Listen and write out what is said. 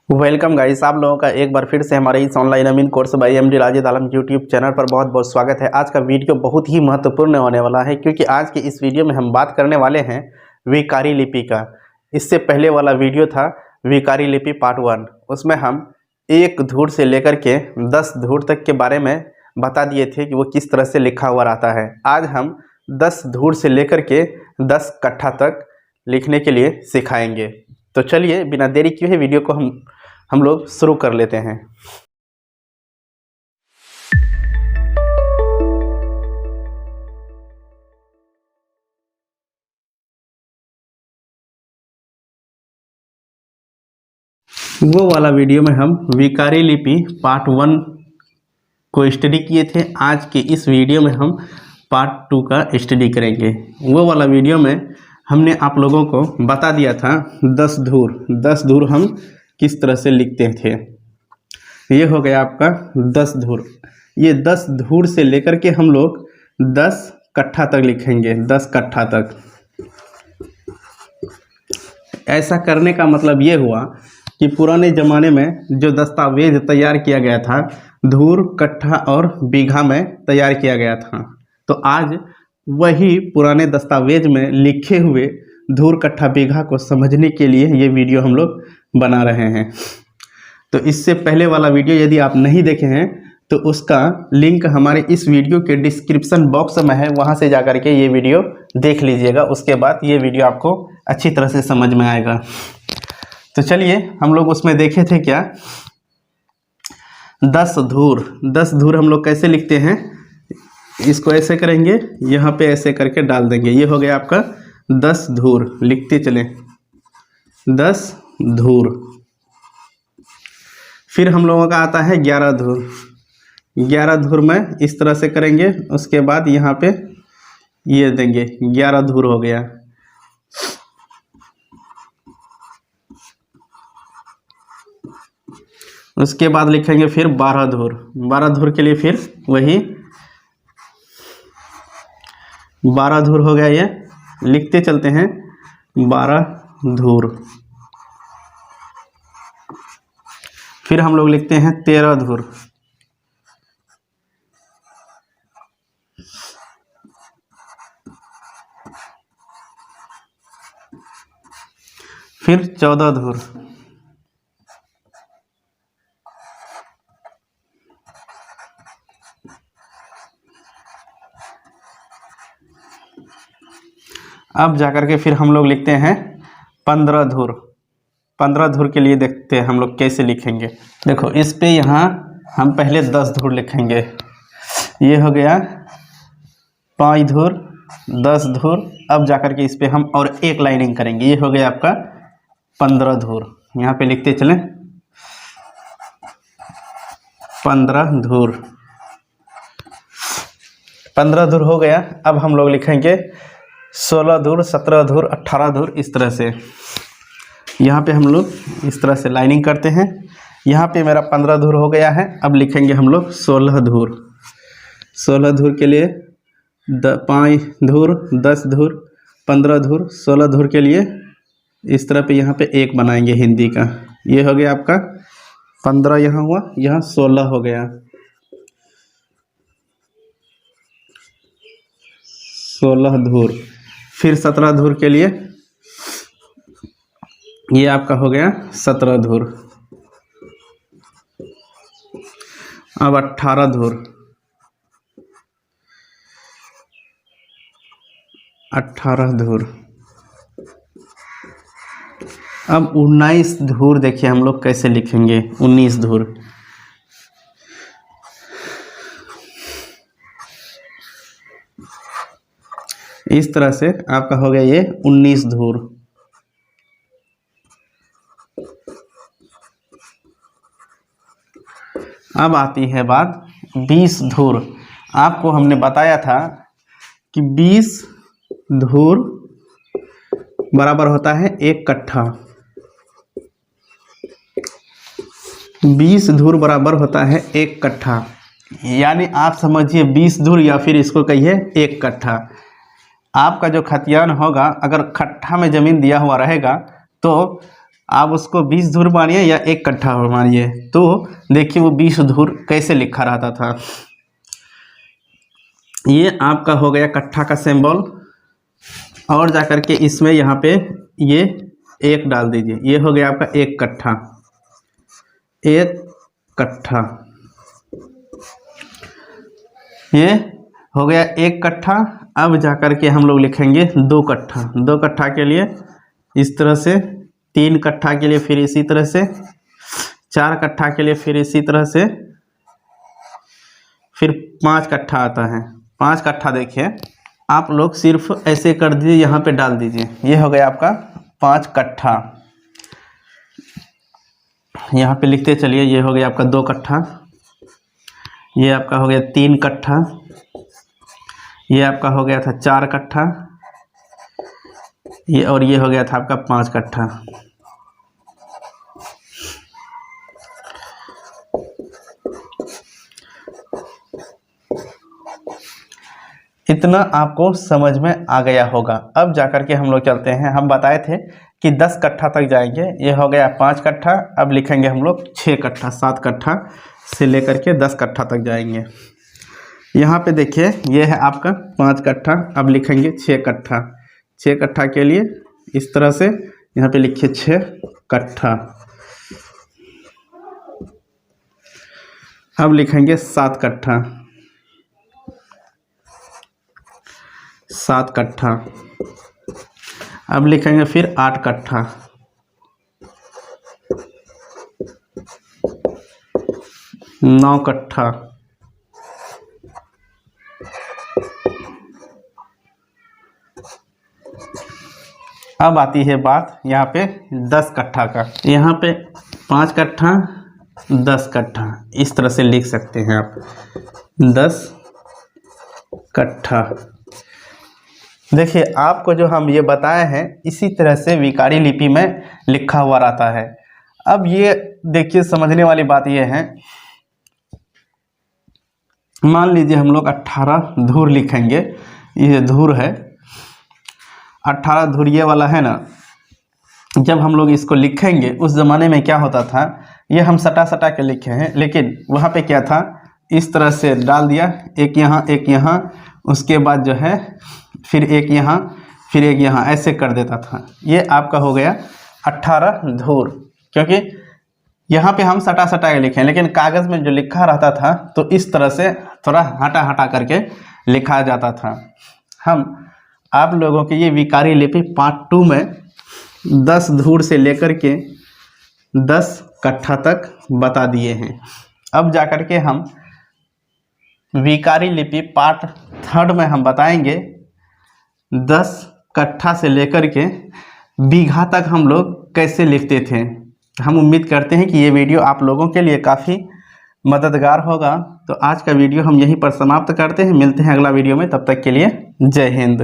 Welcome guys, आप लोगों का एक बार फिर से हमारे इस ऑनलाइन अमीन कोर्स बाय एमडी राजेद आलम यूट्यूब चैनल पर बहुत बहुत स्वागत है। आज का वीडियो बहुत ही महत्वपूर्ण होने वाला है क्योंकि आज के इस वीडियो में हम बात करने वाले हैं विकारी लिपि का। इससे पहले वाला वीडियो था विकारी लिपि पार्ट 1, उसमें हम 1 धूर से लेकर के 10 धूर तक के बारे में बता दिए थे कि वो किस तरह से लिखा हुआ रहता है। आज हम 10 धूर से लेकर के 10 कट्ठा तक लिखने के लिए सिखाएंगे। तो चलिए बिना देरी किए हुए वीडियो को हम लोग शुरू कर लेते हैं। वो वाला वीडियो में हम विकारी लिपि पार्ट 1 को स्टडी किए थे। आज के इस वीडियो में हम पार्ट 2 का स्टडी करेंगे। वो वाला वीडियो में हमने आप लोगों को बता दिया था 10 धूर हम किस तरह से लिखते थे। ये हो गया आपका 10 धूर। ये 10 धूर से लेकर के हम लोग 10 कट्ठा तक लिखेंगे, 10 कट्ठा तक। ऐसा करने का मतलब ये हुआ कि पुराने ज़माने में जो दस्तावेज तैयार किया गया था धूर, कट्ठा और बीघा में तैयार किया गया था, तो आज वही पुराने दस्तावेज में लिखे हुए धूर, कट्ठा, बीघा को समझने के लिए ये वीडियो हम लोग बना रहे हैं। तो इससे पहले वाला वीडियो यदि आप नहीं देखे हैं तो उसका लिंक हमारे इस वीडियो के डिस्क्रिप्शन बॉक्स में है, वहाँ से जाकर के ये वीडियो देख लीजिएगा। उसके बाद ये वीडियो आपको अच्छी तरह से समझ में आएगा। तो चलिए हम लोग उसमें देखे थे क्या, 10 धूर हम लोग कैसे लिखते हैं। इसको ऐसे करेंगे, यहाँ पे ऐसे करके डाल देंगे। ये हो गया आपका 10 धूर। लिखते चलें 10 धूर। फिर हम लोगों का आता है 11 धूर। 11 धूर में इस तरह से करेंगे, उसके बाद यहाँ पे ये देंगे, 11 धूर हो गया। उसके बाद लिखेंगे फिर 12 धूर। 12 धूर के लिए फिर वही 12 धूर हो गया। ये लिखते चलते हैं 12 धूर। फिर हम लोग लिखते हैं 13 धूर। फिर 14 धूर। अब जाकर के फिर हम लोग लिखते हैं 15 धूर। 15 धूर के लिए देखते हैं हम लोग कैसे लिखेंगे। देखो इस पे यहाँ हम पहले 10 धूर लिखेंगे। ये हो गया 5 धूर, 10 धूर। अब जाकर के इस पे हम और एक लाइनिंग करेंगे। ये हो गया आपका 15 धूर। यहाँ पे लिखते चलें 15 धूर। 15 धूर हो गया। अब हम लोग लिखेंगे 16 धूर, 17 धूर, 18 धूर, इस तरह से। यहाँ पे हम लोग इस तरह से लाइनिंग करते हैं। यहाँ पे मेरा 15 धूर हो गया है। अब लिखेंगे हम लोग 16 धूर। 16 धूर के लिए 5 धूर, 10 धूर, 15 धूर, 16 धूर के लिए इस तरह पे यहाँ पे एक बनाएंगे हिंदी का। ये हो गया आपका 15, यहाँ हुआ, यहाँ 16 हो गया। 16 धूर। फिर 17 धूर के लिए ये आपका हो गया 17 धूर। अब 18 धूर। 18 धूर। अब 19 धूर देखिए हम लोग कैसे लिखेंगे। 19 धूर। इस तरह से आपका हो गया ये 19 धूर। अब आती है बात 20 धूर। आपको हमने बताया था कि 20 धूर बराबर होता है 1 कट्ठा। 20 धूर बराबर होता है 1 कट्ठा। यानी आप समझिए 20 धूर या फिर इसको कहिए 1 कट्ठा। आपका जो खतियान होगा, अगर कट्ठा में ज़मीन दिया हुआ रहेगा तो आप उसको 20 धूर मानिए या 1 कट्ठा मानिए, तो देखिए वो 20 धूर कैसे लिखा रहता था। ये आपका हो गया कट्ठा का सिंबल। और जाकर के इसमें यहाँ पे ये 1 डाल दीजिए, ये हो गया आपका 1 कट्ठा, 1 कट्ठा। ये हो गया 1 कट्ठा। अब जाकर के हम लोग लिखेंगे 2 कट्ठा। 2 कट्ठा के लिए इस तरह से, 3 कट्ठा के लिए फिर इसी तरह से, 4 कट्ठा के लिए फिर इसी तरह से, फिर 5 कट्ठा आता है। 5 कट्ठा देखिए आप लोग सिर्फ ऐसे कर दीजिए, यहाँ पे डाल दीजिए, ये हो गया आपका 5 कट्ठा। यहाँ पे लिखते चलिए, ये हो गया आपका 2 कट्ठा, ये आपका हो गया 3 कट्ठा, ये आपका हो गया था 4 कट्ठा, ये और ये हो गया था आपका 5 कट्ठा। इतना आपको समझ में आ गया होगा। अब जाकर के हम लोग चलते हैं, हम बताए थे कि 10 कट्ठा तक जाएंगे, ये हो गया 5 कट्ठा। अब लिखेंगे हम लोग 6 कट्ठा, 7 कट्ठा से लेकर के 10 कट्ठा तक जाएंगे। यहाँ पे देखिए ये है आपका 5 कट्ठा, अब लिखेंगे 6 कट्ठा। 6 कट्ठा के लिए इस तरह से यहाँ पे लिखिए 6 कट्ठा। अब लिखेंगे 7 कट्ठा, 7 कट्ठा। अब लिखेंगे फिर 8 कट्ठा, 9 कट्ठा, अब आती है बात यहाँ पे 10 कट्ठा का। यहाँ पे 5 कट्ठा, 10 कट्ठा, इस तरह से लिख सकते हैं आप, 10 कट्ठा। देखिए आपको जो हम ये बताए हैं इसी तरह से विकारी लिपि में लिखा हुआ रहता है। अब ये देखिए समझने वाली बात ये है, मान लीजिए हम लोग 18 धूर लिखेंगे, ये धूर है 18 धूर ये वाला है ना। जब हम लोग इसको लिखेंगे उस ज़माने में क्या होता था, ये हम सटा सटा के लिखे हैं, लेकिन वहाँ पे क्या था, इस तरह से डाल दिया, एक यहाँ एक यहाँ, उसके बाद जो है फिर एक यहाँ फिर एक यहाँ, ऐसे कर देता था। ये आपका हो गया 18 धूर, क्योंकि यहाँ पे हम सटा सटा के लिखे हैं, लेकिन कागज़ में जो लिखा रहता था तो इस तरह से थोड़ा हटा हटा करके लिखा जाता था। हम आप लोगों के ये विकारी लिपि पार्ट 2 में 10 धूर से लेकर के 10 कट्ठा तक बता दिए हैं। अब जाकर के हम विकारी लिपि पार्ट 3 में हम बताएंगे 10 कट्ठा से लेकर के बीघा तक हम लोग कैसे लिखते थे। हम उम्मीद करते हैं कि ये वीडियो आप लोगों के लिए काफ़ी मददगार होगा। तो आज का वीडियो हम यहीं पर समाप्त करते हैं, मिलते हैं अगला वीडियो में, तब तक के लिए जय हिंद।